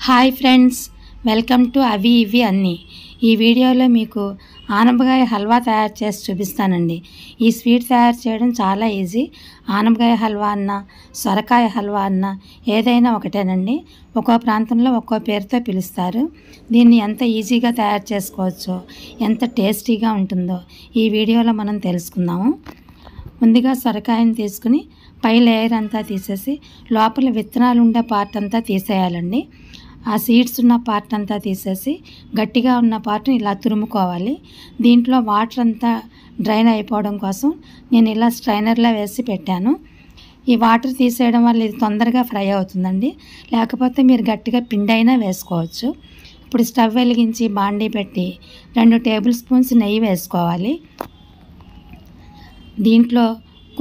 Hi friends, welcome to అవి ఇవి అన్నీ. ఈ వీడియోలో మీకు ఆనపకాయ హల్వా తయారు చేసి చూపిస్తానండి. ఈ స్వీట్ తయారు చేయడం చాలా ఈజీ. ఆనపకాయ హల్వా అన్న, సొరకాయ హల్వా అన్న ఏదైనా ఒకటేనండి. ఒక్కో ప్రాంతంలో ఒక్కో పేరుతో పిలుస్తారు. దీన్ని ఎంత ఈజీగా తయారు చేసుకోవచ్చో, ఎంత టేస్టీగా ఉంటుందో ఈ వీడియోలో మనం తెలుసుకుందాము. ముందుగా సొరకాయని తీసుకుని పై లేయర్ అంతా తీసేసి లోపల విత్తనాలు ఉండే పార్ట్ అంతా తీసేయాలండి. ఆ సీడ్స్ ఉన్న పార్ట్ అంతా తీసేసి గట్టిగా ఉన్న పార్ట్ని ఇలా తురుముకోవాలి. దీంట్లో వాటర్ అంతా డ్రైన్ అయిపోవడం కోసం నేను ఇలా స్ట్రైనర్లో వేసి పెట్టాను. ఈ వాటర్ తీసేయడం వల్ల ఇది తొందరగా ఫ్రై అవుతుందండి. లేకపోతే మీరు గట్టిగా పిండి అయినా వేసుకోవచ్చు. ఇప్పుడు స్టవ్ వెలిగించి బాండీ పెట్టి 2 టేబుల్ స్పూన్స్ నెయ్యి వేసుకోవాలి. దీంట్లో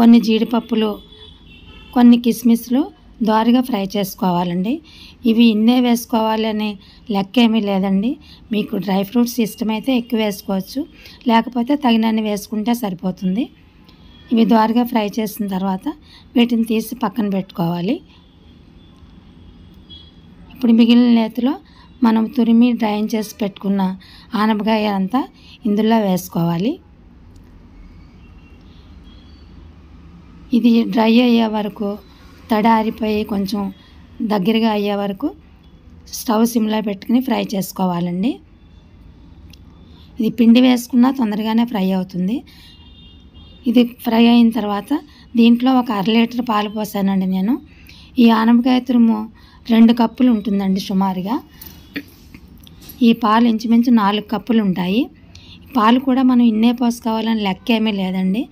కొన్ని జీడిపప్పులు, కొన్ని కిస్మిస్లు దోరగా ఫ్రై చేసుకోవాలండి. ఇవి ఇన్నే వేసుకోవాలి అనే లెక్క ఏమీ లేదండి. మీకు డ్రై ఫ్రూట్స్ ఇష్టమైతే ఎక్కువ వేసుకోవచ్చు, లేకపోతే తగినన్ని వేసుకుంటే సరిపోతుంది. ఇవి దోరగా ఫ్రై చేసిన తర్వాత వీటిని తీసి పక్కన పెట్టుకోవాలి. ఇప్పుడు మిగిలిన నేతిలో మనం తురిమి డ్రైన్ చేసి పెట్టుకున్న ఆనపకాయ అంతా ఇందులో వేసుకోవాలి. ఇది డ్రై అయ్యే వరకు, తడి ఆరిపోయి కొంచెం దగ్గరగా అయ్యే వరకు స్టవ్ సిమ్లో పెట్టుకుని ఫ్రై చేసుకోవాలండి. ఇది పిండి వేసుకున్నా తొందరగానే ఫ్రై అవుతుంది. ఇది ఫ్రై అయిన తర్వాత దీంట్లో ఒక 1/2 లీటర్ పాలు పోసానండి నేను. ఈ ఆనపకాయ తురుము 2 కప్పులు ఉంటుందండి సుమారుగా. ఈ పాలు ఇంచుమించు 4 కప్పులు ఉంటాయి. పాలు కూడా మనం ఇన్నే పోసుకోవాలని లెక్క ఏమీ లేదండి.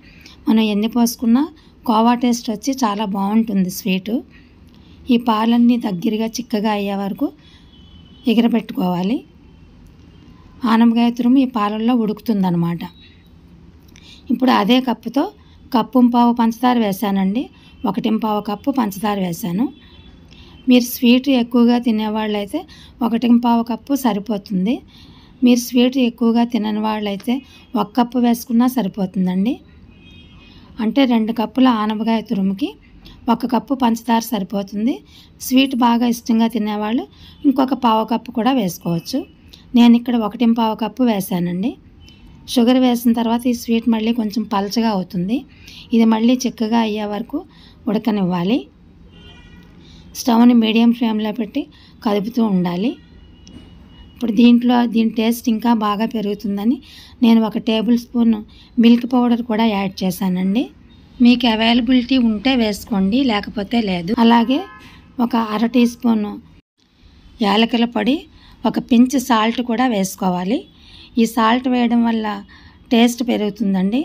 మనం ఎన్ని పోసుకున్నా కోవా టేస్ట్ వచ్చి చాలా బాగుంటుంది స్వీటు. ఈ పాలన్నీ దగ్గరగా చిక్కగా అయ్యే వరకు ఎగరబెట్టుకోవాలి. ఆనపకాయ తురుము ఈ పాలల్లో ఉడుకుతుందన్నమాట. ఇప్పుడు అదే కప్పుతో 1.5 కప్పు పంచదార వేసానండి. 1.5 కప్పు పంచదార వేసాను. మీరు స్వీట్ ఎక్కువగా తినేవాళ్ళైతే 1.5 కప్పు సరిపోతుంది. మీరు స్వీట్ ఎక్కువగా తినని వాళ్ళైతే 1 కప్పు వేసుకున్నా సరిపోతుందండి. అంటే 2 కప్పుల ఆనపకాయ తురుముకి 1 కప్పు పంచదార సరిపోతుంది. స్వీట్ బాగా ఇష్టంగా తినేవాళ్ళు ఇంకొక 1/4 కప్పు కూడా వేసుకోవచ్చు. నేను ఇక్కడ 1.5 కప్పు వేసానండి. షుగర్ వేసిన తర్వాత ఈ స్వీట్ మళ్ళీ కొంచెం పలచగా అవుతుంది. ఇది మళ్ళీ చిక్కగా అయ్యే వరకు ఉడకనివ్వాలి. స్టవ్ని మీడియం ఫ్లేమ్లో పెట్టి కదుపుతూ ఉండాలి. ఇప్పుడు దీని టేస్ట్ ఇంకా బాగా పెరుగుతుందని నేను 1 టేబుల్ స్పూన్ మిల్క్ పౌడర్ కూడా యాడ్ చేశానండి. మీకు అవైలబిలిటీ ఉంటే వేసుకోండి, లేకపోతే లేదు. అలాగే ఒక 1/2 టీ స్పూన్ యాలకుల పొడి, 1 పించ్ సాల్ట్ కూడా వేసుకోవాలి. ఈ సాల్ట్ వేయడం వల్ల టేస్ట్ పెరుగుతుందండి.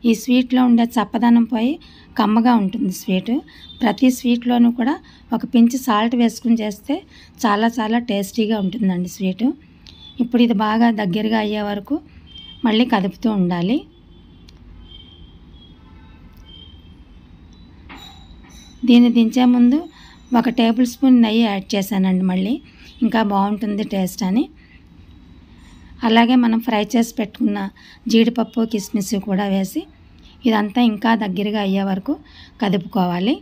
ఈ స్వీట్లో ఉండే చప్పదనం పోయి కమ్మగా ఉంటుంది స్వీటు. ప్రతి స్వీట్లోనూ కూడా 1 పించ్ సాల్ట్ వేసుకుని చేస్తే చాలా చాలా టేస్టీగా ఉంటుందండి స్వీటు. ఇప్పుడు ఇది బాగా దగ్గరగా అయ్యే వరకు మళ్ళీ కదుపుతూ ఉండాలి. దీన్ని దించే ముందు 1 టేబుల్ స్పూన్ నెయ్యి యాడ్ చేశానండి. మళ్ళీ ఇంకా బాగుంటుంది టేస్ట్ అని. అలాగే మనం ఫ్రై చేసి పెట్టుకున్న జీడిపప్పు, కిస్మిస్ కూడా వేసి ఇదంతా ఇంకా దగ్గరగా అయ్యే వరకు కదుపుకోవాలి.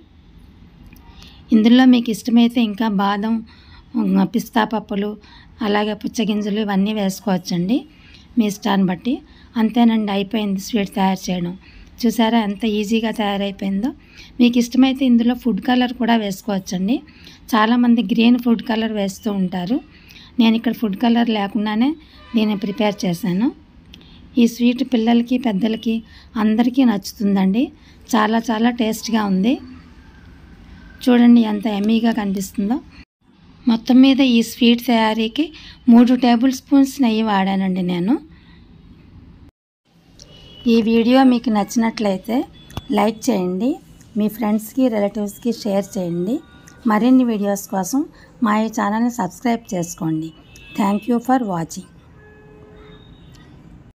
ఇందులో మీకు ఇష్టమైతే ఇంకా బాదం, పిస్తా పప్పులు, అలాగే పుచ్చగింజలు ఇవన్నీ వేసుకోవచ్చండి మీ ఇష్టాన్ని బట్టి. అంతేనండి, అయిపోయింది స్వీట్ తయారు చేయడం. చూసారా ఎంత ఈజీగా తయారైపోయిందో. మీకు ఇష్టమైతే ఇందులో ఫుడ్ కలర్ కూడా వేసుకోవచ్చండి. చాలామంది గ్రీన్ ఫుడ్ కలర్ వేస్తూ ఉంటారు. నేను ఇక్కడ ఫుడ్ కలర్ లేకుండానే దీన్ని ప్రిపేర్ చేశాను. ఈ స్వీట్ పిల్లలకి, పెద్దలకి అందరికీ నచ్చుతుందండి. చాలా చాలా టేస్ట్గా ఉంది. చూడండి ఎంత యమ్మీగా కనిపిస్తుందో. మొత్తం మీద ఈ స్వీట్ తయారీకి 3 టేబుల్ స్పూన్స్ నెయ్యి వాడానండి నేను. ఈ వీడియో మీకు నచ్చినట్లయితే లైక్ చేయండి, మీ ఫ్రెండ్స్కి, రిలేటివ్స్కి షేర్ చేయండి. మరిన్ని వీడియోస్ కోసం మా ఈ ఛానల్ని సబ్స్క్రైబ్ చేసుకోండి. Thank you for watching.